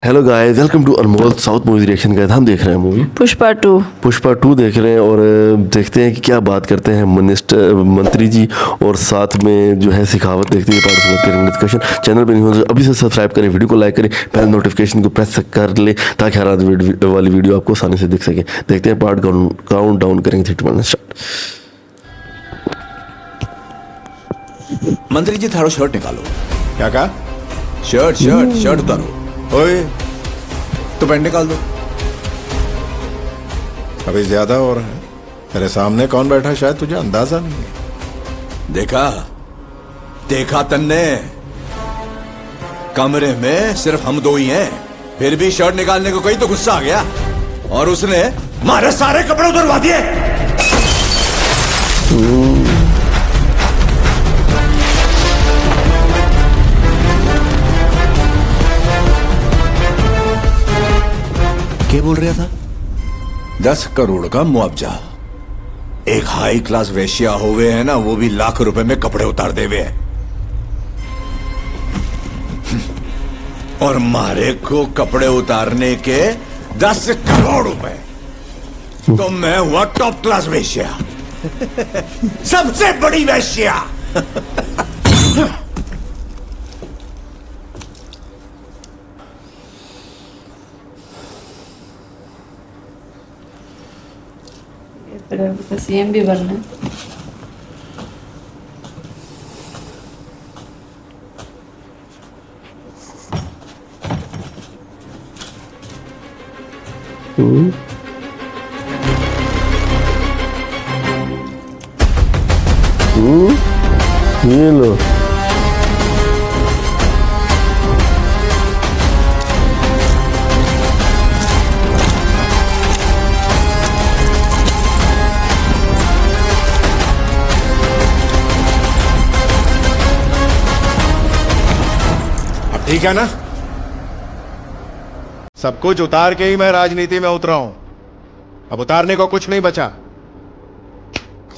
Hello guys, welcome to Anmol south movie reaction. Guys हम देख रहे हैं मूवी पुष्पा 2 देख रहे हैं और देखते हैं कि क्या बात करते हैं मंत्री जी और साथ में जो है सिखावत। देखते हैं पार्टिसिपेट करेंगे डिस्कशन। चैनल पे नहीं हो तो अभी से सब्सक्राइब करें, वीडियो को लाइक करें, पहले नोटिफिकेशन को प्रेस कर ले ताकि हर वाली वीडियो आपको आसानी से दिख सके। देखते हैं पार्ट काउंट डाउन करेंगे 3 2 1 स्टार्ट। मंत्री जी थारो शर्ट निकालो। क्या कहा? शर्ट उतारो। ओए, तो पैंट निकाल दो। अभी ज्यादा हो रहा है। तेरे सामने कौन बैठा शायद तुझे अंदाजा नहीं है। देखा तन्ने, कमरे में सिर्फ हम दो ही हैं, फिर भी शर्ट निकालने को कही तो गुस्सा आ गया और उसने हमारे सारे कपड़े उतरवा दिए। क्या बोल रहा था? 10 करोड़ का मुआवजा। एक हाई क्लास वेश्या हो गए है ना, वो भी लाख रुपए में कपड़े उतार दे हुए हैं। और मारे को कपड़े उतारने के 10 करोड़ रुपए, तो मैं हुआ टॉप क्लास वेश्या, सबसे बड़ी वेश्या। सीएम भी बनना है। ये लो ठीक है ना? सब कुछ उतार के ही मैं राजनीति में उतरा हूं। अब उतारने को कुछ नहीं बचा।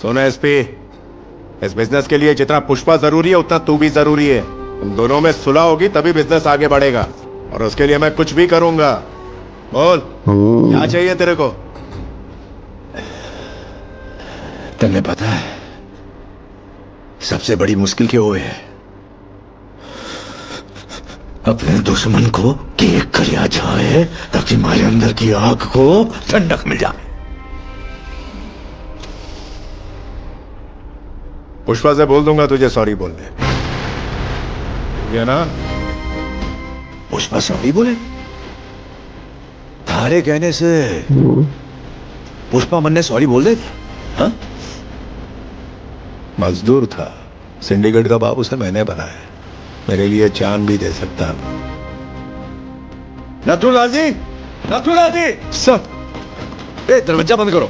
सुनो एसपी, इस बिजनेस के लिए जितना पुष्पा जरूरी है उतना तू भी जरूरी है। तुम दोनों में सुलह होगी तभी बिजनेस आगे बढ़ेगा, और उसके लिए मैं कुछ भी करूंगा। बोल, क्या चाहिए तेरे को? तुम्हें पता है सबसे बड़ी मुश्किल क्या हुई है? अपने दुश्मन को केक करिया जाए ताकि हमारे अंदर की आग को ठंडक मिल जाए। पुष्पा से बोल दूंगा तुझे सॉरी बोलने, ये ना? पुष्पा सॉरी बोले? थारे कहने से पुष्पा मन ने सॉरी बोल दे? हाँ? मजदूर था, सिंडिकेट का बाप उसे मैंने बनाया। मेरे लिए जान भी दे सकता। नथुलाल जी सर, दरवाजा बंद करो,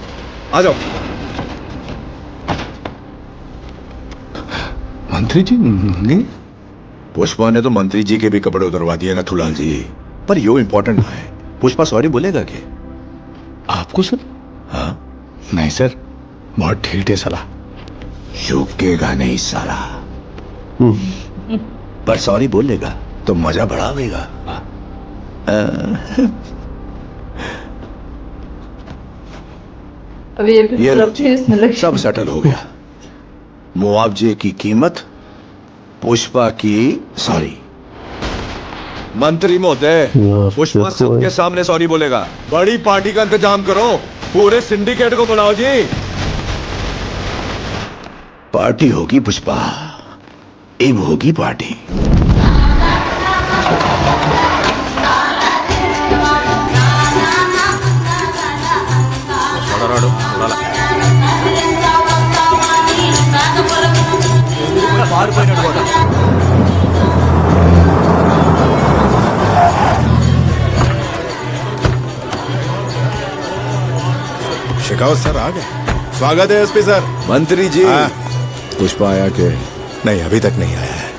आ जाओ। मंत्री जी नहीं? पुष्पा ने तो मंत्री जी के भी कपड़े उतरवा दिए नथुलाल जी, पर यो इंपॉर्टेंट है। पुष्पा सॉरी बोलेगा क्या आपको सर? हाँ नहीं सर, बहुत ढीठ है साला, झुकेगा नहीं साला। पर सॉरी बोलेगा तो मजा बढ़ावेगा। अभी ये सब सेटल हो गया। मुआवजे की कीमत, पुष्पा की सॉरी। मंत्री महोदय, पुष्पा सबके सामने सॉरी बोलेगा। बड़ी पार्टी का इंतजाम करो, पूरे सिंडिकेट को बुलाओ जी। पार्टी होगी पुष्पा, अब होगी पार्टी। शिकावत सर आ गए। स्वागत है एसपी सर। मंत्री जी, पुष्पा आया के? नहीं, अभी तक नहीं आया है।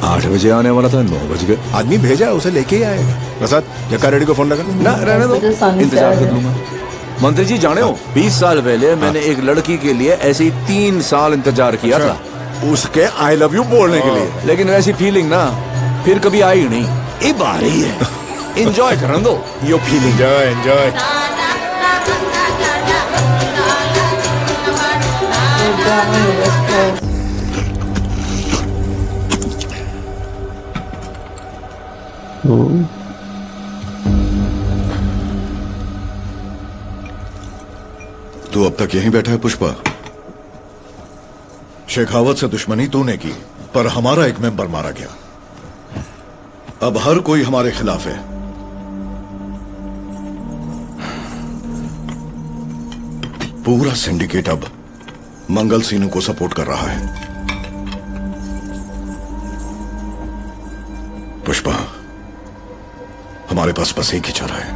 8 बजे आने वाला था, 9 बज गए। आदमी भेजा है, उसे लेके ही आएगा। प्रसाद, जक्का रेड्डी को फोन लगा। ना रहने दो, इंतजार कर लूंगा। मंत्री जी जाने हो, 20 साल पहले मैंने एक लड़की के लिए ऐसे ही 3 साल इंतजार किया था, उसके आई लव यू बोलने के लिए। लेकिन वैसी फीलिंग ना फिर कभी आई नहीं। अब आ रही है। एंजॉय करने दो यो फीलिंग। एंजॉय तू अब तक यहीं बैठा है पुष्पा? शेखावत से दुश्मनी तूने की, पर हमारा एक मेंबर मारा गया। अब हर कोई हमारे खिलाफ है। पूरा सिंडिकेट अब मंगल सीनू को सपोर्ट कर रहा है। पुष्पा, हमारे पास बस एक ही चारा है।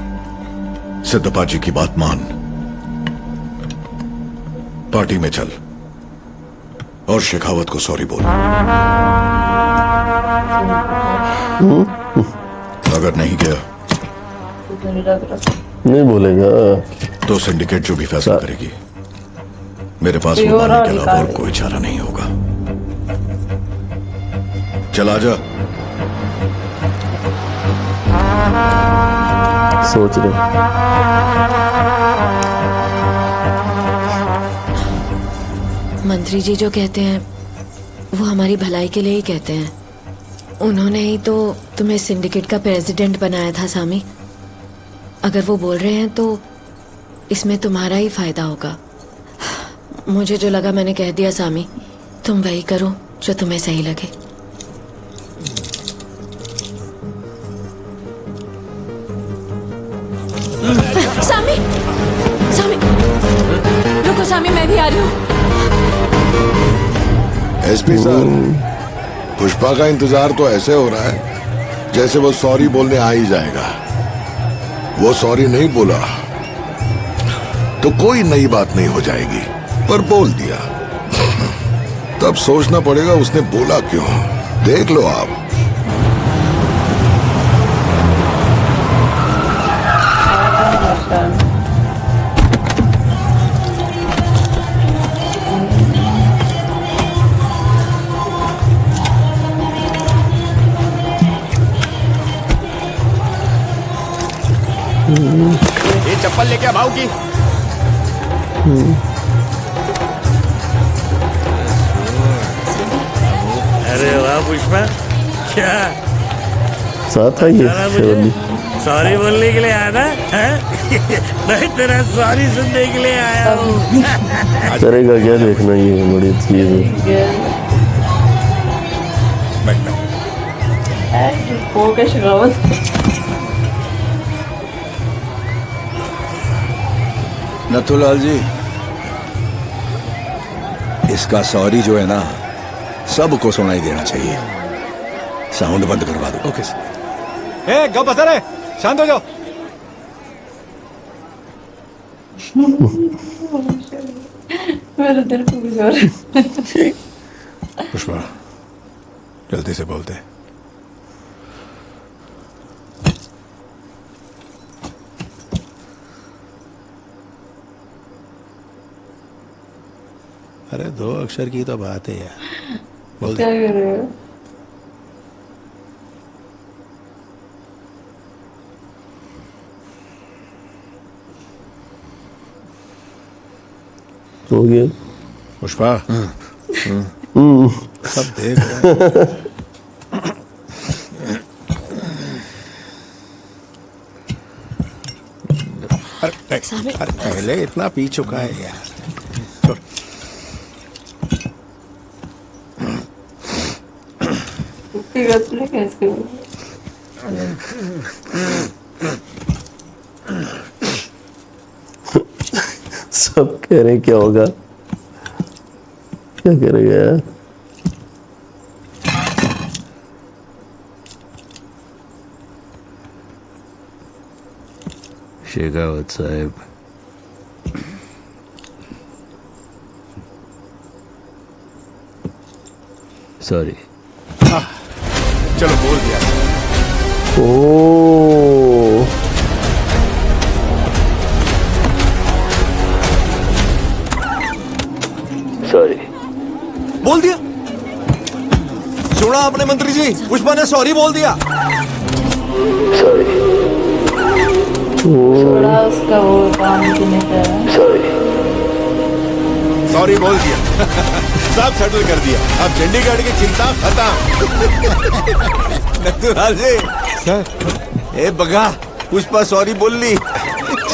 सिद्धप्पा जी की बात मान, पार्टी में चल और शेखावत को सॉरी बोल। अगर नहीं किया नहीं बोलेगा तो सिंडिकेट जो भी फैसला करेगी, मेरे पास वो मानने के अलावा और कोई चारा नहीं होगा। चल आजा। सोच रहे मंत्री जी जो कहते हैं वो हमारी भलाई के लिए ही कहते हैं। उन्होंने ही तो तुम्हें सिंडिकेट का प्रेसिडेंट बनाया था सामी। अगर वो बोल रहे हैं तो इसमें तुम्हारा ही फायदा होगा। मुझे जो लगा मैंने कह दिया सामी, तुम वही करो जो तुम्हें सही लगे। सामी, सामी, रुको सामी, मैं भी आ रही हूँ। एसपी सर, पुष्पा का इंतजार तो ऐसे हो रहा है जैसे वो सॉरी बोलने आ ही जाएगा। वो सॉरी नहीं बोला तो कोई नई बात नहीं हो जाएगी, पर बोल दिया तब सोचना पड़ेगा उसने बोला क्यों। देख लो आप। ये चप्पल लेके भाव की। अरे वाह पुष्पा, क्या साथ आइए शिवली। सॉरी बोलने के लिए आया ना? मैं तेरा सॉरी सुनने के लिए आया हूँ। करेगा क्या देखना, ये बड़ी चीज है। नथुलाल जी, इसका सॉरी जो है ना सबको सुनाई देना चाहिए। साउंड बंद करवा दो। Okay sir. ए गप बता रहे, शांत हो जाओ। मेरे दिल को भी जोर। पुष्पा, जल्दी से बोलते। अरे 2 अक्षर की तो बात है यार, बोल दे। क्या कर रहे हो? हो गया पुष्पा। सब देख रहे हैं। अरे पहले इतना पी चुका है यार। कैसे? सब कह रहे क्या होगा, क्या करेगा यार। शेखावत साहब, सॉरी। चलो बोल दिया। ओ सॉरी। बोल दिया। सुना आपने मंत्री जी, पुष्पा ने सॉरी बोल दिया। सॉरी। थोड़ा उसका वो काम नहीं कर रहा है। Sorry. सॉरी बोल दिया सब सेटल कर दिया, अब चंडीगढ़ की चिंता खत्म। नथुलाल जी सर, ए बगा पुष्पा सॉरी बोल ली।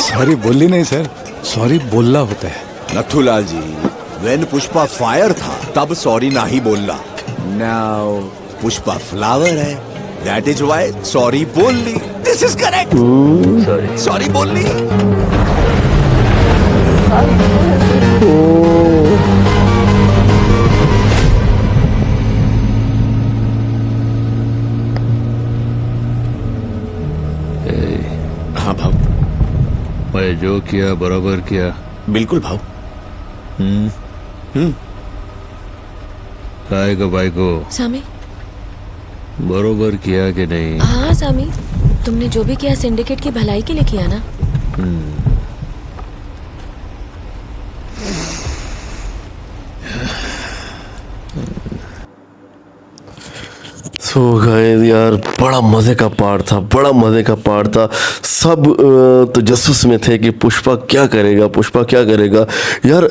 सॉरी बोली नहीं सर, सॉरी बोलना होता है। नथुलाल जी, व्हेन पुष्पा फायर था तब सॉरी ना ही बोलना। नाउ पुष्पा फ्लावर है, दैट इज व्हाई सॉरी बोल ली। This is correct. Sorry. Sorry बोल ली। हाँ भाव, मैं जो किया बराबर किया। बिल्कुल भाव। काय का भाई को सामी, बरोबर किया कि नहीं? हाँ सामी, तुमने जो भी किया सिंडिकेट की भलाई के लिए किया ना। सो गाइस यार, बड़ा मज़े का पार्ट था, बड़ा मज़े का पार्ट था। सब तजस्सुस में थे कि पुष्पा क्या करेगा, पुष्पा क्या करेगा यार।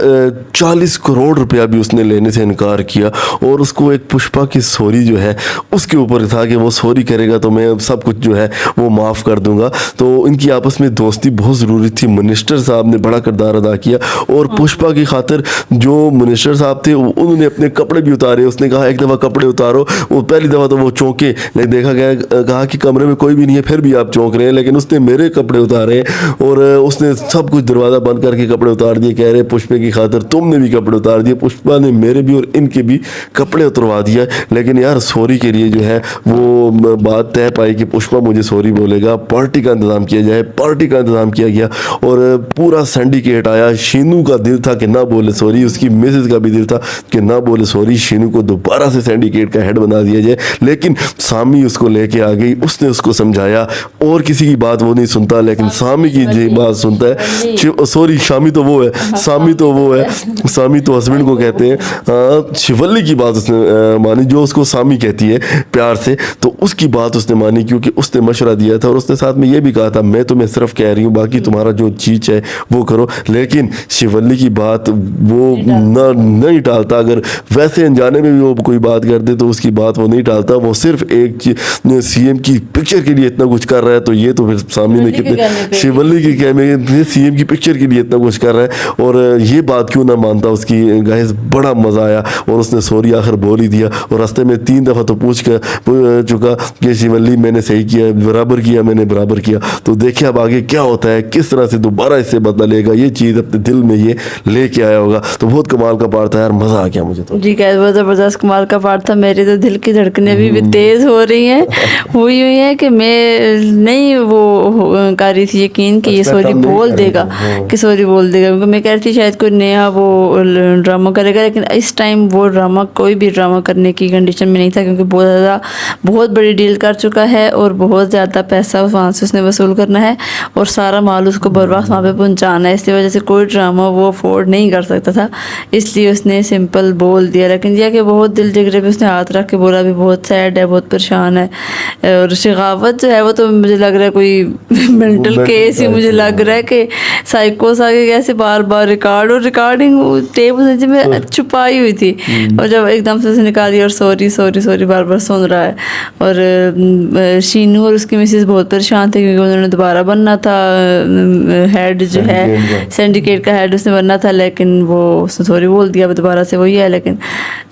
40 करोड़ रुपया भी उसने लेने से इनकार किया और उसको एक पुष्पा की सॉरी जो है उसके ऊपर था कि वो सॉरी करेगा तो मैं सब कुछ जो है वो माफ़ कर दूंगा। तो इनकी आपस में दोस्ती बहुत ज़रूरी थी। मिनिस्टर साहब ने बड़ा किरदार अदा किया और पुष्पा की खातिर जो मिनिस्टर साहब थे उन्होंने अपने कपड़े भी उतारे। उसने कहा एक दफ़ा कपड़े उतारो, वो पहली दफ़ा तो वो चौंके, लेकिन देखा गया, कहा कि कमरे में कोई भी नहीं है फिर भी आप चौंक रहे हैं, लेकिन उसने मेरे कपड़े उतारे और उसने सब कुछ दरवाज़ा बंद करके कपड़े उतार दिए। कह रहे पुष्पा की खातिर तुमने भी कपड़े उतार दिए। पुष्पा ने मेरे भी और इनके भी कपड़े उतरवा दिया। लेकिन यार सॉरी के लिए जो है वो बात तय पाई कि पुष्पा मुझे सॉरी बोलेगा, पार्टी का इंतज़ाम किया जाए। पार्टी का इंतज़ाम किया गया और पूरा सिंडिकेट आया। शीनू का दिल था कि ना बोले सॉरी, उसकी मिसेज का भी दिल था कि ना बोले सॉरी, शीनू को दोबारा से सिंडिकेट का हेड बना दिया जाए। लेकिन सामी उसको लेके आ गई, उसने उसको समझाया और किसी की बात वो नहीं सुनता, लेकिन सामी की जो बात सुनता है। सॉरी, शामी तो वो है, सामी तो वो है, सामी तो हस्बैंड को कहते हैं। शिवल्ली की बात उसने मानी, जो उसको सामी कहती है प्यार से, तो उसकी बात उसने मानी क्योंकि उसने मशवरा दिया था और उसने साथ में ये भी कहा था मैं तुम्हें सिर्फ कह रही हूँ, बाकी तुम्हारा जो चीज है वो करो। लेकिन शिवल्ली की बात वो नहीं टालता। अगर वैसे अनजाने में भी वो कोई बात कर दे तो उसकी बात वो नहीं टालता। वो सिर्फ एक सीएम की पिक्चर के लिए इतना कुछ कर रहा है, तो ये तो फिर सामने ने कितने शिवल्ली की कहने सीएम की पिक्चर के लिए इतना कुछ कर रहा है और ये बात क्यों ना मानता उसकी। गाइस बड़ा मजा आया और उसने सॉरी आखिर बोल ही दिया और रास्ते में 3 दफा तो पूछ चुका कि शिवल्ली मैंने सही किया, बराबर किया, मैंने बराबर किया। तो देखिए अब आगे क्या होता है, किस तरह से दोबारा इससे बदला लेगा, ये चीज़ अपने दिल में ये लेके आया होगा। तो बहुत कमाल का पार्ट था यार, मजा आ गया मुझे तो। जी गाइस, बहुत ज़बरदस्त कमाल का पार्ट था। मेरे तो दिल की धड़कनें भी तेज़ हो रही हैं, हुई है कि मैं नहीं वो कर रही थी यकीन कि ये सॉरी बोल देगा, कि सॉरी बोल देगा, क्योंकि मैं कह रही थी शायद कोई नया वो ड्रामा करेगा। लेकिन इस टाइम वो ड्रामा, कोई भी ड्रामा करने की कंडीशन में नहीं था, क्योंकि बहुत बड़ी डील कर चुका है और बहुत ज़्यादा पैसा वहाँ से उसने वसूल करना है और सारा माल उसको बर वक्त वहाँ पे पहुँचाना है। इसकी वजह से कोई ड्रामा वो अफोर्ड नहीं कर सकता था, इसलिए उसने सिंपल बोल दिया। लेकिन यह कि बहुत दिल जिगरे पे उसने हाथ रख के बोला, भी बहुत सैड है, बहुत परेशान है। और शेखावत जो है वो तो मुझे लग रहा है कोई मेंटल केस ही मुझे लग रहा है कि साइकोस आगे कैसे बार बार रिकॉर्डिंग टेप उसने में छुपाई हुई थी और जब एकदम से उसे निकाली और सॉरी सॉरी सॉरी बार बार सुन रहा है। और शीनू और उसकी मिसेस बहुत परेशान थे क्योंकि उन्होंने दोबारा बनना था हेड जो है सिंडिकेट का हेड उसने बनना था, लेकिन वो उसने सॉरी बोल दिया दोबारा से वही है। लेकिन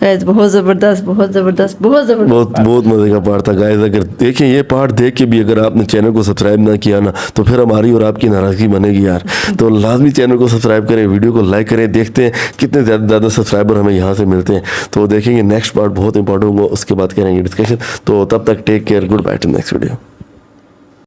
बहुत ज़बरदस्त बहुत ज़बरदस्त बहुत ज़बरदस्त बहुत मज़े का पार्ट था गाइस। अगर देखें ये पार्ट देख के भी अगर आपने चैनल को सब्सक्राइब ना किया ना तो फिर हमारी और आपकी नाराज़गी बनेगी यार। तो लाजमी चैनल को सब्सक्राइब करें, वीडियो को लाइक करें, देखते हैं कितने ज़्यादा सब्सक्राइबर हमें यहाँ से मिलते हैं। तो देखेंगे नेक्स्ट पार्ट बहुत इंपॉर्टेंट होगा, उसके बाद करेंगे डिस्कशन। तो तब तक take care, goodbye to next video.